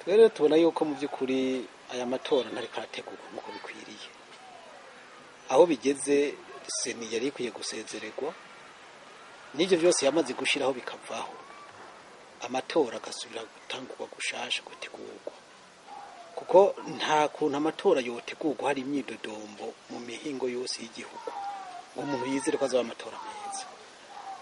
Rero tubona yuko mu by'ukuri aya matora ntari karategurwa nk'uko bikwiriye, aho bigeze seni yari ikwiye gusezererwa n'ibyo byose yamaze gushyiraho bikavaho, amatora agasubira gutangurwa gushasha gutegurwa, kuko nta kuntu amatora yotegurwa hari imyidodombo mu mihingo yose y'igihugu ngo umuntu yizere ko azaba amatora meza.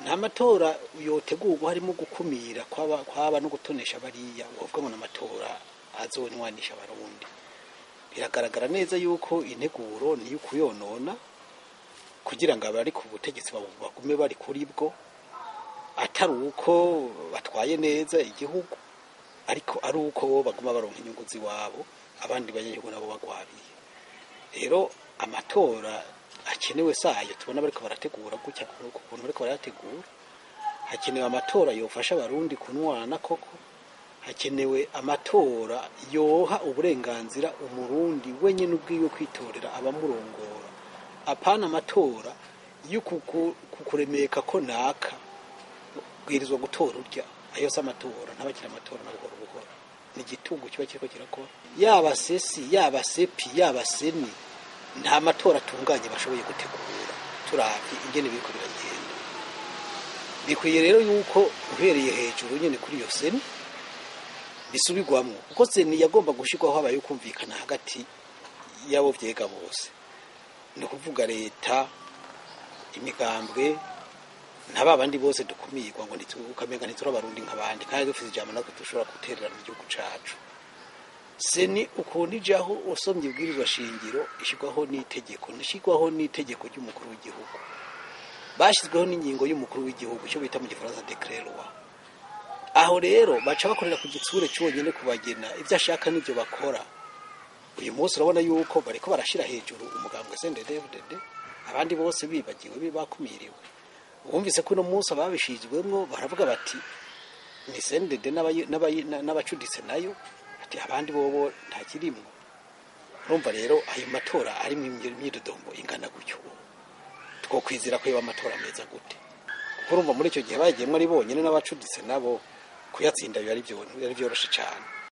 Nta matora yotegurwa harimo gukumira kwaba no gutonesha bariya uvuga ngo n'amatora azonwanisha abarundi. Biragaragara neza yuko integuro ni ukuyonona kugira ngo abari ku butegetsi bagume bari kuri bwo, atari uko batwaye neza igihugu, ariko ari uko bo baguma baronka inyungu ziwabo, abandi banyagihugu nabo bagwabiye. Rero amatora hakenewe sayo tubona bariko barategura gutya kuntu bariko barategura, hakenewe amatora yofasha abarundi kunwana koko, hakenewe amatora yoha uburenganzira umurundi wenyene ubwiwe kwitorera abamurongora, apana amatora yukukuremeka ko naka bwirizwa gutora urya. Ayo se amatora ntabakira amatora na buhoro buhoro, ni igitugu kiba kiriko kirakora, yaba sesi yaba sepi yaba seni, nta matora atunganye bashoboye gutegura. Turavye ingene biriko biragenda, bikwiye rero yuko uhereye hejuru nyene kuri iyo seni bisubirwamwo, kuko seni yagomba gushirwaho habaye kumvikana hagati yabo vyega bose, ni kuvuga leta, imigambwe, ntaba abandi bose dukumirwa ngo nitukamenya ntiturabarundi nk'abandi, kandi dufite ijambo natwe dushobora guterera mu gihugu cacu. Seni ukuntu ijaho usomye ubwirizwa shingiro ishirwaho n'itegeko, nishirwaho n'itegeko ry'umukuru w'igihugu, bashizweho n'ingingo y'umukuru w'igihugu cyo bita mu gifaransa décret loi. Aho rero baca bakorera ku gitsure cyonyene kubagena ivyo ashaka n'ivyo bakora. Uyu munsi urabona yuko bariko barashira hejuru umugambwe CNDD-FDD, abandi bose bibagiwe bibakumiriwe. Wumvise ko no munsi ababishizwemwo baravuga bati ni CNDD n'abacuditse nayo, ati abandi bobo nta kirimwo. Urumva rero ayo matora ari mu imyidodombo ingana gutyo, twokwizira ko yoba amatora meza gute? Kuko urumva muri icyo gihe bagiyemwo ari bonyene n'abacuditse nabo kuyatsinda yari byoroshe cyane.